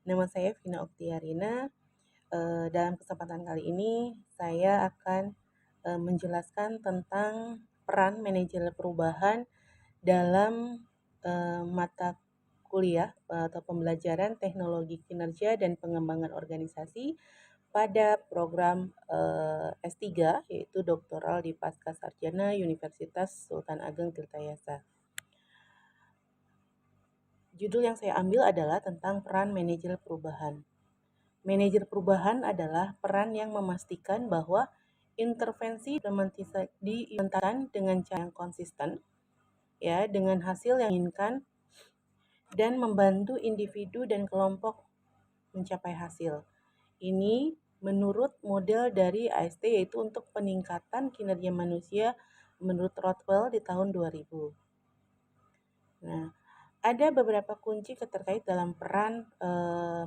Nama saya Vina Oktiarina. Dalam kesempatan kali ini saya akan menjelaskan tentang peran manajer perubahan dalam mata kuliah atau pembelajaran teknologi kinerja dan pengembangan organisasi pada program S3 yaitu doktoral di Pascasarjana Universitas Sultan Ageng Tirtayasa. Judul yang saya ambil adalah tentang peran manajer perubahan. Manajer perubahan adalah peran yang memastikan bahwa intervensi diimplementasikan dengan cara yang konsisten, ya, dengan hasil yang diinginkan dan membantu individu dan kelompok mencapai hasil. Ini menurut model dari AST yaitu untuk peningkatan kinerja manusia menurut Rothwell di tahun 2000. Nah, ada beberapa kunci terkait dalam peran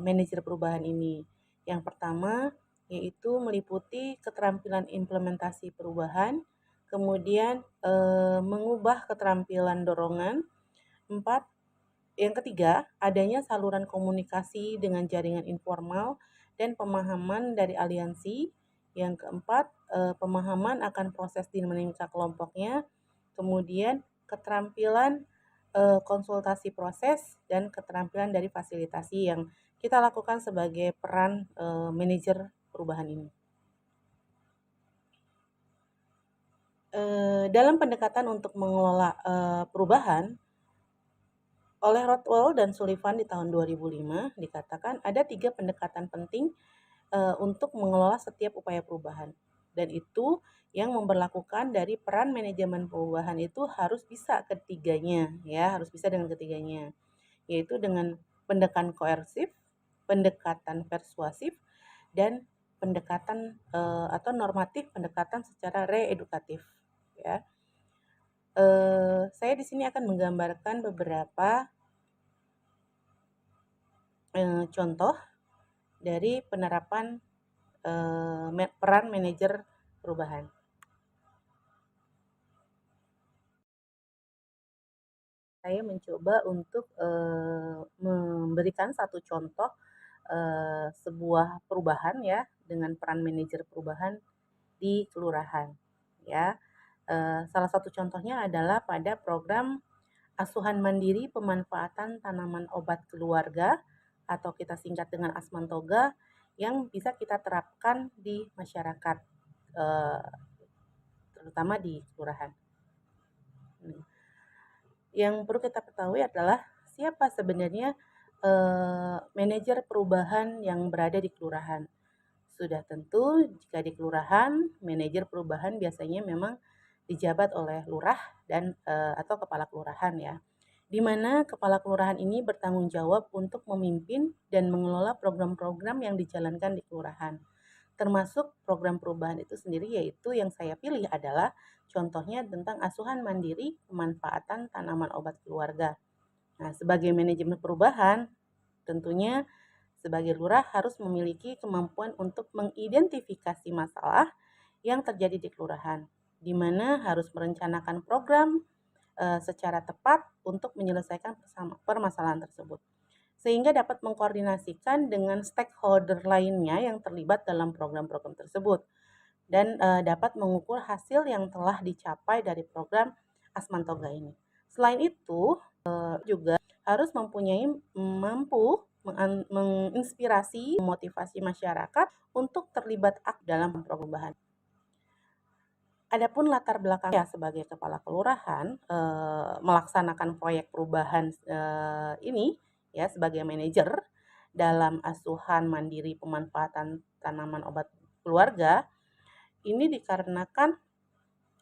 manajer perubahan ini. Yang pertama yaitu meliputi keterampilan implementasi perubahan, kemudian mengubah keterampilan dorongan. Yang ketiga, adanya saluran komunikasi dengan jaringan informal dan pemahaman dari aliansi. Yang keempat, pemahaman akan proses dinamika kelompoknya. Kemudian keterampilan konsultasi proses dan keterampilan dari fasilitasi yang kita lakukan sebagai peran manajer perubahan ini. Dalam pendekatan untuk mengelola perubahan, oleh Rothwell dan Sullivan di tahun 2005 dikatakan ada 3 pendekatan penting untuk mengelola setiap upaya perubahan. Dan itu yang memberlakukan dari peran manajemen perubahan itu harus bisa ketiganya, ya, harus bisa dengan ketiganya, yaitu dengan pendekatan koersif, pendekatan persuasif, dan pendekatan atau normatif, pendekatan secara reedukatif, ya. Saya di sini akan menggambarkan beberapa contoh dari penerapan peran manajer perubahan. Saya mencoba untuk memberikan satu contoh sebuah perubahan, ya, dengan peran manajer perubahan di kelurahan, ya. Salah satu contohnya adalah pada program asuhan mandiri pemanfaatan tanaman obat keluarga atau kita singkat dengan Asmantoga yang bisa kita terapkan di masyarakat, terutama di kelurahan. Yang perlu kita ketahui adalah siapa sebenarnya manajer perubahan yang berada di kelurahan. Sudah tentu jika di kelurahan, manajer perubahan biasanya memang dijabat oleh lurah dan atau kepala kelurahan, ya. Di mana kepala kelurahan ini bertanggung jawab untuk memimpin dan mengelola program-program yang dijalankan di kelurahan. Termasuk program perubahan itu sendiri, yaitu yang saya pilih adalah contohnya tentang asuhan mandiri pemanfaatan tanaman obat keluarga. Nah, sebagai manajemen perubahan, tentunya sebagai lurah harus memiliki kemampuan untuk mengidentifikasi masalah yang terjadi di kelurahan, di mana harus merencanakan program secara tepat untuk menyelesaikan permasalahan tersebut, sehingga dapat mengkoordinasikan dengan stakeholder lainnya yang terlibat dalam program-program tersebut dan dapat mengukur hasil yang telah dicapai dari program Asmantoga ini. Selain itu, juga harus mampu menginspirasi, memotivasi masyarakat untuk terlibat aktif dalam perubahan. Adapun latar belakangnya sebagai kepala kelurahan melaksanakan proyek perubahan ini, ya, sebagai manajer dalam asuhan mandiri pemanfaatan tanaman obat keluarga ini dikarenakan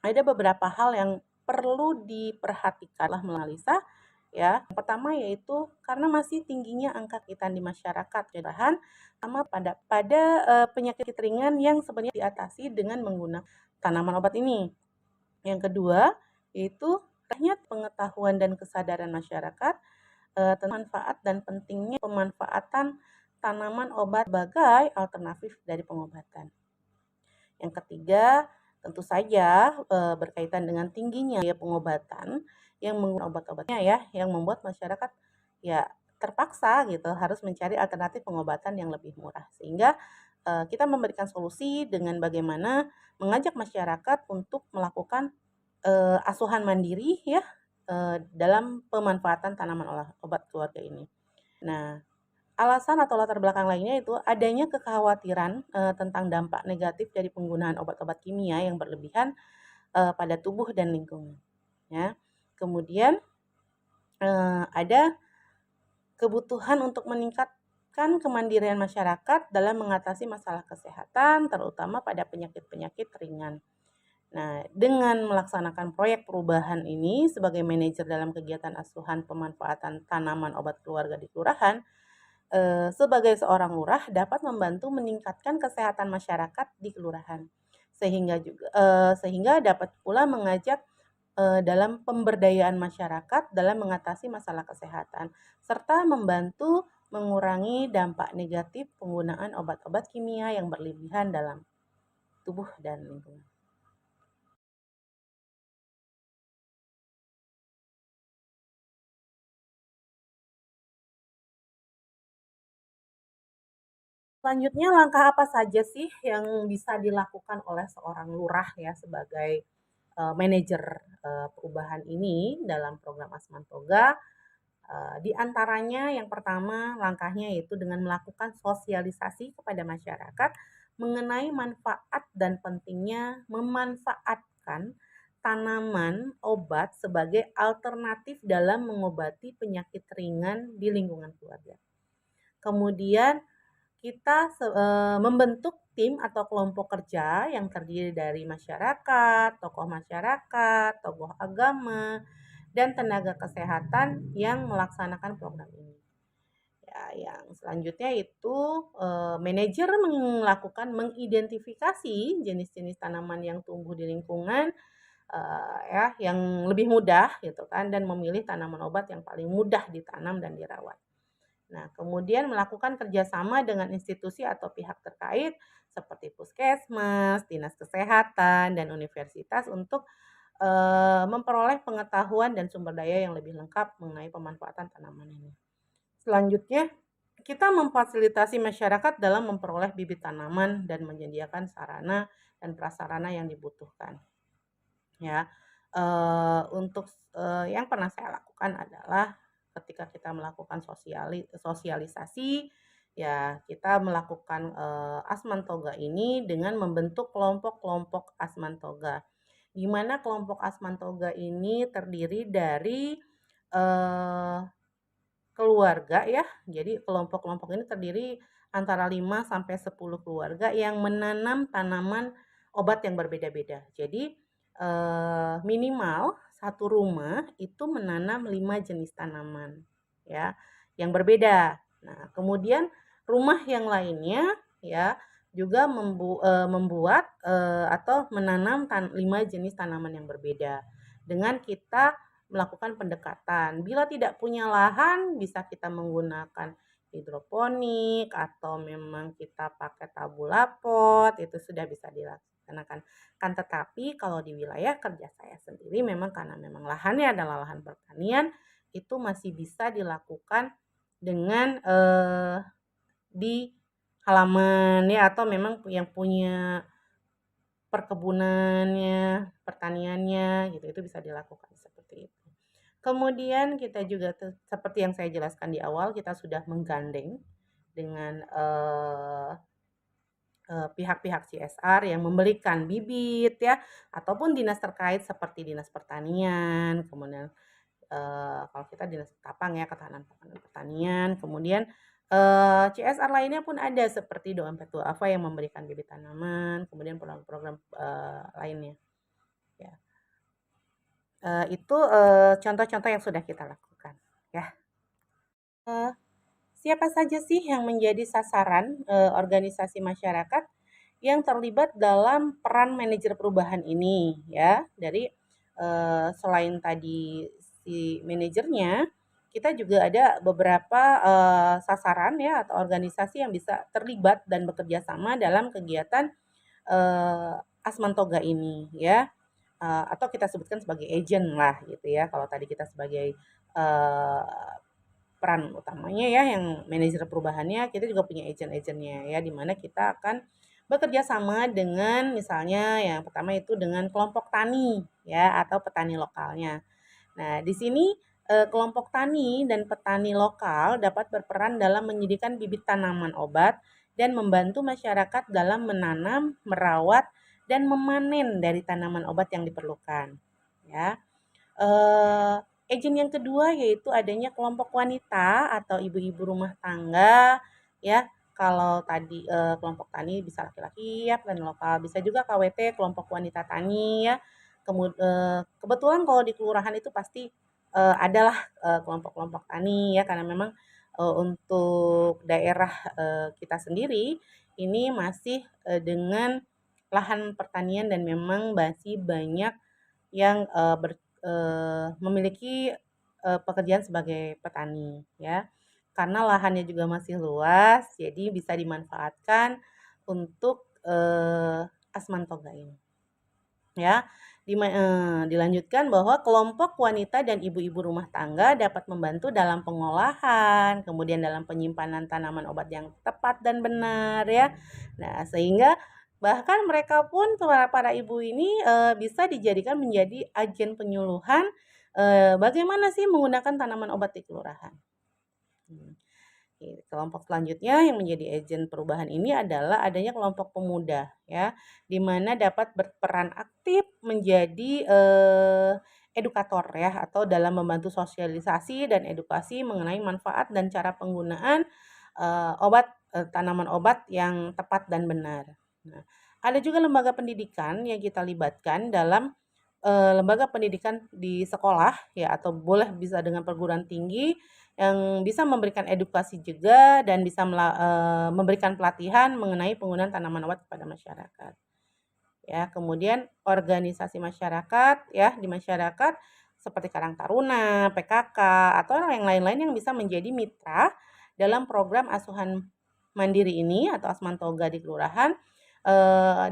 ada beberapa hal yang perlu diperhatikan lah menganalisa, ya. Yang pertama yaitu karena masih tingginya angka kesakitan di masyarakat, ya, sama pada penyakit ringan yang sebenarnya diatasi dengan menggunakan tanaman obat ini. Yang kedua yaitu rendahnya pengetahuan dan kesadaran masyarakat tentang manfaat dan pentingnya pemanfaatan tanaman obat sebagai alternatif dari pengobatan. Yang ketiga, tentu saja berkaitan dengan tingginya biaya pengobatan yang menggunakan obat-obatnya, ya, yang membuat masyarakat, ya, terpaksa gitu harus mencari alternatif pengobatan yang lebih murah. Sehingga, kita memberikan solusi dengan bagaimana mengajak masyarakat untuk melakukan, asuhan mandiri ya, dalam pemanfaatan tanaman obat keluarga ini. Nah, alasan atau latar belakang lainnya itu adanya kekhawatiran, tentang dampak negatif dari penggunaan obat-obat kimia yang berlebihan, pada tubuh dan lingkungan, ya. Kemudian, ada kebutuhan untuk meningkatkan kemandirian masyarakat dalam mengatasi masalah kesehatan, terutama pada penyakit-penyakit ringan. Nah, dengan melaksanakan proyek perubahan ini sebagai manajer dalam kegiatan asuhan pemanfaatan tanaman obat keluarga di kelurahan, sebagai seorang lurah dapat membantu meningkatkan kesehatan masyarakat di kelurahan. Sehingga dapat pula mengajak, dalam pemberdayaan masyarakat dalam mengatasi masalah kesehatan, serta membantu mengurangi dampak negatif penggunaan obat-obat kimia yang berlebihan dalam tubuh dan lingkungan. Selanjutnya langkah apa saja sih yang bisa dilakukan oleh seorang lurah ya sebagai, manajer, perubahan ini dalam program Asman Toga? Di antaranya yang pertama langkahnya yaitu dengan melakukan sosialisasi kepada masyarakat mengenai manfaat dan pentingnya memanfaatkan tanaman obat sebagai alternatif dalam mengobati penyakit ringan di lingkungan keluarga. Kemudian kita membentuk tim atau kelompok kerja yang terdiri dari masyarakat, tokoh agama, dan tenaga kesehatan yang melaksanakan program ini. Ya, yang selanjutnya itu manajer melakukan mengidentifikasi jenis-jenis tanaman yang tumbuh di lingkungan ya yang lebih mudah gitu kan dan memilih tanaman obat yang paling mudah ditanam dan dirawat. Nah, kemudian melakukan kerjasama dengan institusi atau pihak terkait seperti puskesmas, dinas kesehatan, dan universitas untuk memperoleh pengetahuan dan sumber daya yang lebih lengkap mengenai pemanfaatan tanaman ini. Selanjutnya, kita memfasilitasi masyarakat dalam memperoleh bibit tanaman dan menyediakan sarana dan prasarana yang dibutuhkan. Ya, untuk yang pernah saya lakukan adalah ketika kita melakukan sosialisasi, ya kita melakukan, Asman Toga ini dengan membentuk kelompok-kelompok Asman Toga. Di mana kelompok Asman Toga ini terdiri dari, eee, keluarga ya. Jadi kelompok-kelompok ini terdiri antara 5 sampai 10 keluarga yang menanam tanaman obat yang berbeda-beda. Jadi, minimal satu rumah itu menanam 5 jenis tanaman ya, yang berbeda. Nah, kemudian rumah yang lainnya ya juga membuat, atau menanam 5 jenis tanaman yang berbeda. Dengan kita melakukan pendekatan. Bila tidak punya lahan, bisa kita menggunakan hidroponik atau memang kita pakai tabula pot, itu sudah bisa dilaksanakan. Kan tetapi kalau di wilayah kerja saya sendiri memang karena memang lahannya adalah lahan pertanian, itu masih bisa dilakukan dengan di halaman ya atau memang yang punya perkebunannya, pertaniannya gitu, itu bisa dilakukan seperti itu. Kemudian kita juga seperti yang saya jelaskan di awal, kita sudah menggandeng dengan, pihak-pihak CSR yang memberikan bibit ya, ataupun dinas terkait seperti Dinas Pertanian, kemudian, kalau kita Dinas Ketapang ya, Ketahanan Pangan dan Pertanian, kemudian, CSR lainnya pun ada seperti Dompet Duafa yang memberikan bibit tanaman, kemudian program-program, lainnya, ya. Itu, contoh-contoh yang sudah kita lakukan, ya. Eee, Siapa saja sih yang menjadi sasaran, organisasi masyarakat yang terlibat dalam peran manajer perubahan ini, ya? Dari, selain tadi si manajernya, kita juga ada beberapa, sasaran ya atau organisasi yang bisa terlibat dan bekerja sama dalam kegiatan, eee, Asman Toga ini, ya. Atau kita sebutkan sebagai agent lah gitu ya, kalau tadi kita sebagai, eee peran utamanya ya yang manajer perubahannya, kita juga punya agent-agentnya ya, di mana kita akan bekerja sama dengan misalnya yang pertama itu dengan kelompok tani ya atau petani lokalnya. Nah, di sini kelompok tani dan petani lokal dapat berperan dalam menyediakan bibit tanaman obat dan membantu masyarakat dalam menanam, merawat, dan memanen dari tanaman obat yang diperlukan. Ya, Eee, agent yang kedua yaitu adanya kelompok wanita atau ibu-ibu rumah tangga ya. Kalau tadi, kelompok tani bisa laki-laki ya, petani lokal, bisa juga KWT kelompok wanita tani ya. Kebetulan kalau di kelurahan itu pasti, adalah, kelompok-kelompok tani ya karena memang, untuk daerah, kita sendiri ini masih, dengan lahan pertanian dan memang masih banyak yang, memiliki, pekerjaan sebagai petani ya. Karena lahannya juga masih luas, jadi bisa dimanfaatkan untuk, Asmantoga ini ya. Dilanjutkan bahwa kelompok wanita dan ibu-ibu rumah tangga dapat membantu dalam pengolahan, kemudian dalam penyimpanan tanaman obat yang tepat dan benar ya. Nah, sehingga bahkan mereka pun para ibu ini, bisa dijadikan menjadi agen penyuluhan, bagaimana sih menggunakan tanaman obat di kelurahan. Mmm. Kelompok selanjutnya yang menjadi agen perubahan ini adalah adanya kelompok pemuda ya, di mana dapat berperan aktif menjadi, edukator ya atau dalam membantu sosialisasi dan edukasi mengenai manfaat dan cara penggunaan, tanaman obat yang tepat dan benar. Nah, ada juga lembaga pendidikan yang kita libatkan dalam, lembaga pendidikan di sekolah ya atau boleh bisa dengan perguruan tinggi yang bisa memberikan edukasi juga dan bisa memberikan pelatihan mengenai penggunaan tanaman obat kepada masyarakat. Ya, kemudian organisasi masyarakat ya, di masyarakat seperti Karang Taruna, PKK, atau yang lain-lain yang bisa menjadi mitra dalam program asuhan mandiri ini atau Asmantoga di kelurahan,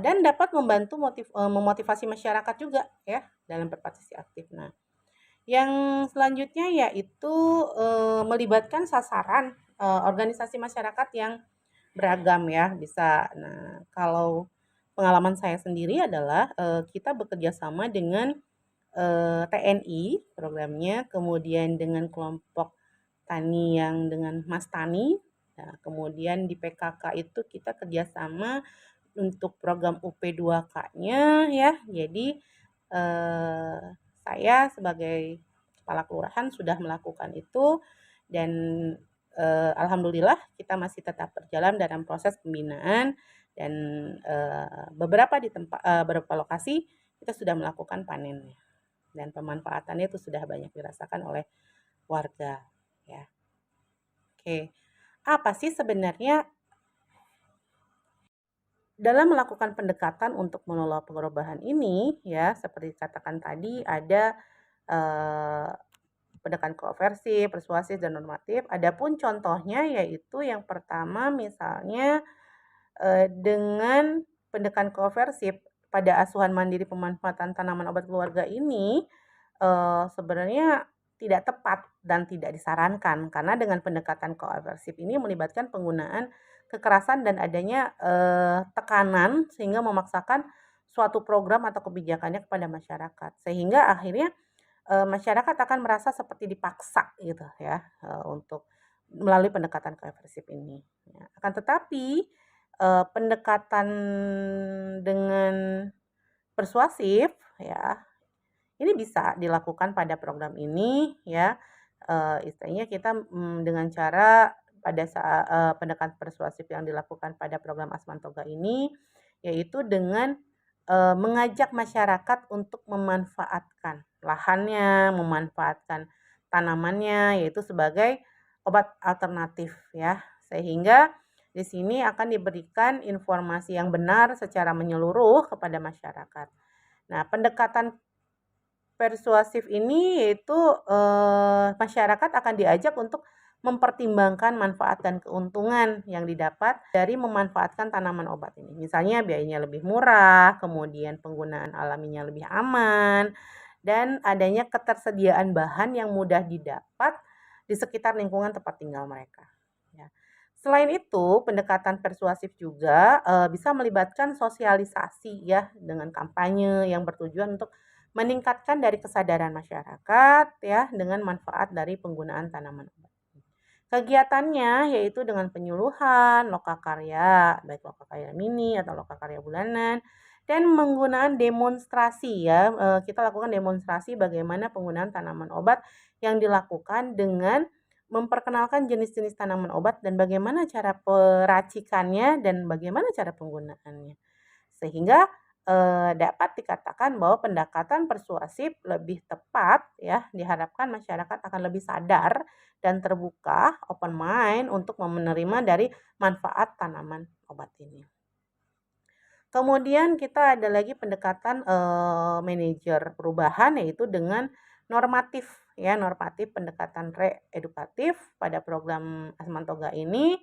dan dapat membantu memotivasi masyarakat juga ya dalam berpartisipasi aktif. Nah, yang selanjutnya yaitu, melibatkan sasaran, organisasi masyarakat yang beragam ya, bisa. Nah, kalau pengalaman saya sendiri adalah, kita bekerja sama dengan, TNI programnya, kemudian dengan kelompok tani yang dengan Mas Tani, nah kemudian di PKK itu kita kerjasama untuk program UP2K-nya ya. Jadi, eee, saya sebagai kepala kelurahan sudah melakukan itu dan, alhamdulillah kita masih tetap berjalan dalam proses pembinaan dan, beberapa lokasi kita sudah melakukan panennya dan pemanfaatannya itu sudah banyak dirasakan oleh warga ya. Oke, apa sih sebenarnya dalam melakukan pendekatan untuk mengelola perubahan ini ya, seperti dikatakan tadi ada, eee, pendekatan koeversif, persuasif, dan normatif. Adapun contohnya yaitu yang pertama misalnya, dengan pendekatan koeversif pada asuhan mandiri pemanfaatan tanaman obat keluarga ini, sebenarnya tidak tepat dan tidak disarankan karena dengan pendekatan koeversif ini melibatkan penggunaan kekerasan dan adanya, tekanan sehingga memaksakan suatu program atau kebijakannya kepada masyarakat. Sehingga akhirnya, masyarakat akan merasa seperti dipaksa gitu ya, untuk melalui pendekatan koeversif ini. Ya, akan tetapi, pendekatan dengan persuasif ya, ini bisa dilakukan pada program ini ya, istilahnya kita, dengan cara pada saat pendekatan persuasif yang dilakukan pada program Asmantoga ini, yaitu dengan, mengajak masyarakat untuk memanfaatkan lahannya, memanfaatkan tanamannya, yaitu sebagai obat alternatif ya. Sehingga di sini akan diberikan informasi yang benar secara menyeluruh kepada masyarakat. Nah, pendekatan persuasif ini yaitu, masyarakat akan diajak untuk mempertimbangkan manfaat dan keuntungan yang didapat dari memanfaatkan tanaman obat ini. Misalnya biayanya lebih murah, kemudian penggunaan alaminya lebih aman, dan adanya ketersediaan bahan yang mudah didapat di sekitar lingkungan tempat tinggal mereka. Ya. Selain itu, pendekatan persuasif juga bisa melibatkan sosialisasi ya dengan kampanye yang bertujuan untuk meningkatkan dari kesadaran masyarakat ya dengan manfaat dari penggunaan tanaman obat. Kegiatannya yaitu dengan penyuluhan, lokakarya, baik lokakarya mini atau lokakarya bulanan, dan penggunaan demonstrasi ya. Kita lakukan demonstrasi bagaimana penggunaan tanaman obat yang dilakukan dengan memperkenalkan jenis-jenis tanaman obat dan bagaimana cara peracikannya dan bagaimana cara penggunaannya. Sehingga dapat dikatakan bahwa pendekatan persuasif lebih tepat ya, diharapkan masyarakat akan lebih sadar dan terbuka, open mind untuk menerima dari manfaat tanaman obat ini. Kemudian kita ada lagi pendekatan manajer perubahan yaitu dengan normatif ya, normatif pendekatan reedukatif pada program Asmantoga ini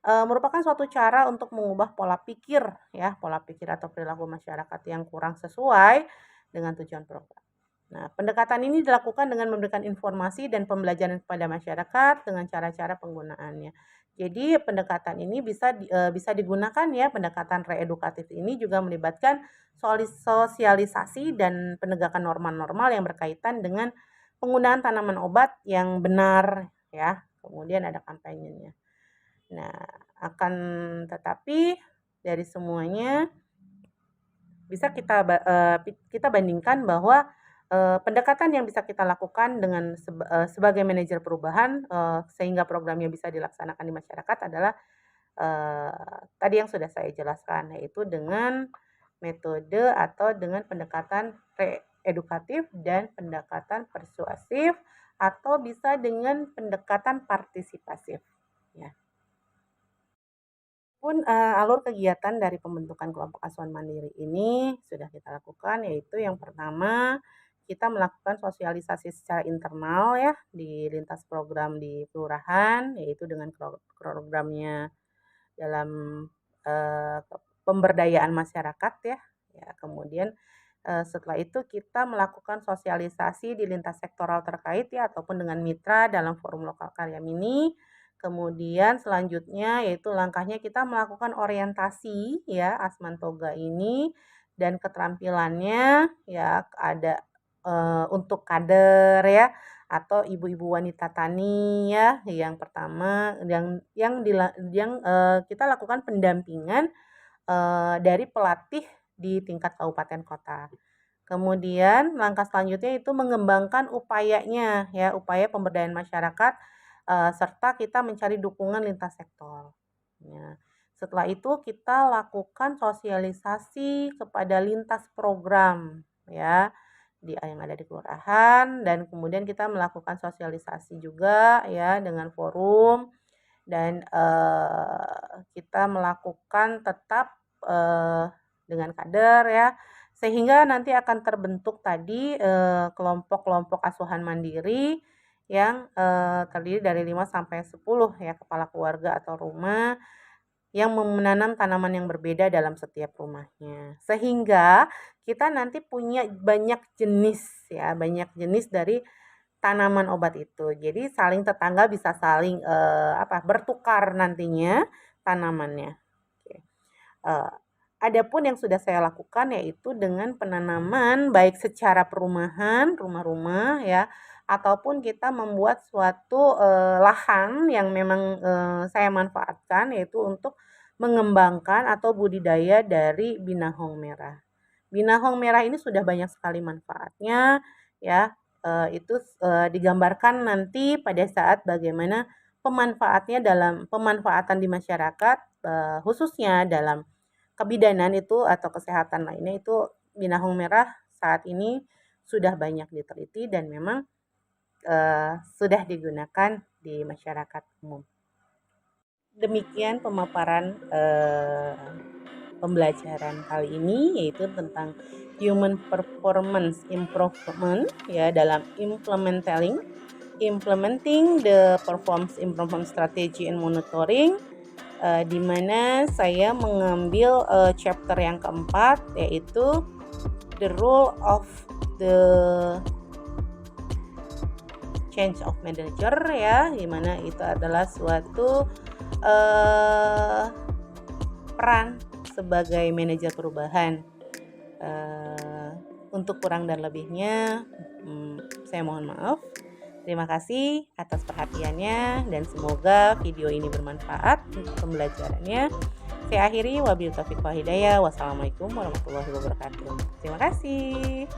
merupakan suatu cara untuk mengubah pola pikir ya, pola pikir atau perilaku masyarakat yang kurang sesuai dengan tujuan program. Nah, pendekatan ini dilakukan dengan memberikan informasi dan pembelajaran kepada masyarakat dengan cara-cara penggunaannya. Jadi pendekatan ini bisa digunakan ya, pendekatan reedukatif ini juga melibatkan sosialisasi dan penegakan norma-normal yang berkaitan dengan penggunaan tanaman obat yang benar ya. Kemudian ada kampanyenya. Nah, akan tetapi dari semuanya bisa kita bandingkan bahwa pendekatan yang bisa kita lakukan dengan sebagai manajer perubahan sehingga programnya bisa dilaksanakan di masyarakat adalah tadi yang sudah saya jelaskan, yaitu dengan metode atau dengan pendekatan reedukatif dan pendekatan persuasif atau bisa dengan pendekatan partisipasif ya. Alur kegiatan dari pembentukan kelompok asuhan mandiri ini sudah kita lakukan, yaitu yang pertama kita melakukan sosialisasi secara internal ya di lintas program di kelurahan, yaitu dengan programnya dalam pemberdayaan masyarakat ya. Ya, kemudian setelah itu kita melakukan sosialisasi di lintas sektoral terkait ya ataupun dengan mitra dalam forum lokal karya mini. Kemudian selanjutnya yaitu langkahnya kita melakukan orientasi ya Asmantoga ini dan keterampilannya ya ada untuk kader ya atau ibu-ibu wanita tani ya yang pertama yang kita lakukan pendampingan dari pelatih di tingkat kabupaten kota. Kemudian langkah selanjutnya itu mengembangkan upayanya ya, upaya pemberdayaan masyarakat serta kita mencari dukungan lintas sektor. Ya. Setelah itu kita lakukan sosialisasi kepada lintas program ya yang ada di kelurahan dan kemudian kita melakukan sosialisasi juga ya dengan forum dan kita melakukan tetap dengan kader ya sehingga nanti akan terbentuk tadi kelompok-kelompok asuhan mandiri yang terdiri dari 5 sampai 10 ya kepala keluarga atau rumah yang menanam tanaman yang berbeda dalam setiap rumahnya. Sehingga kita nanti punya banyak jenis ya, banyak jenis dari tanaman obat itu. Jadi saling tetangga bisa saling bertukar nantinya tanamannya. Oke. Adapun yang sudah saya lakukan yaitu dengan penanaman baik secara perumahan, rumah-rumah ya ataupun kita membuat suatu lahan yang memang saya manfaatkan yaitu untuk mengembangkan atau budidaya dari binahong merah. Binahong merah ini sudah banyak sekali manfaatnya ya. Itu digambarkan nanti pada saat bagaimana pemanfaatan di masyarakat khususnya dalam kebidanan itu atau kesehatan lainnya itu binahong merah saat ini sudah banyak diteliti dan memang sudah digunakan di masyarakat umum. Demikian pemaparan pembelajaran kali ini yaitu tentang human performance improvement ya dalam implementing the performance improvement strategy and monitoring di mana saya mengambil chapter yang keempat yaitu the role of the change of manager ya, dimana itu adalah suatu peran sebagai manajer perubahan. Untuk kurang dan lebihnya saya mohon maaf. Terima kasih atas perhatiannya dan semoga video ini bermanfaat untuk pembelajarannya. Saya akhiri, wabillahi taufiq wal hidayah. Wassalamualaikum warahmatullahi wabarakatuh. Terima kasih.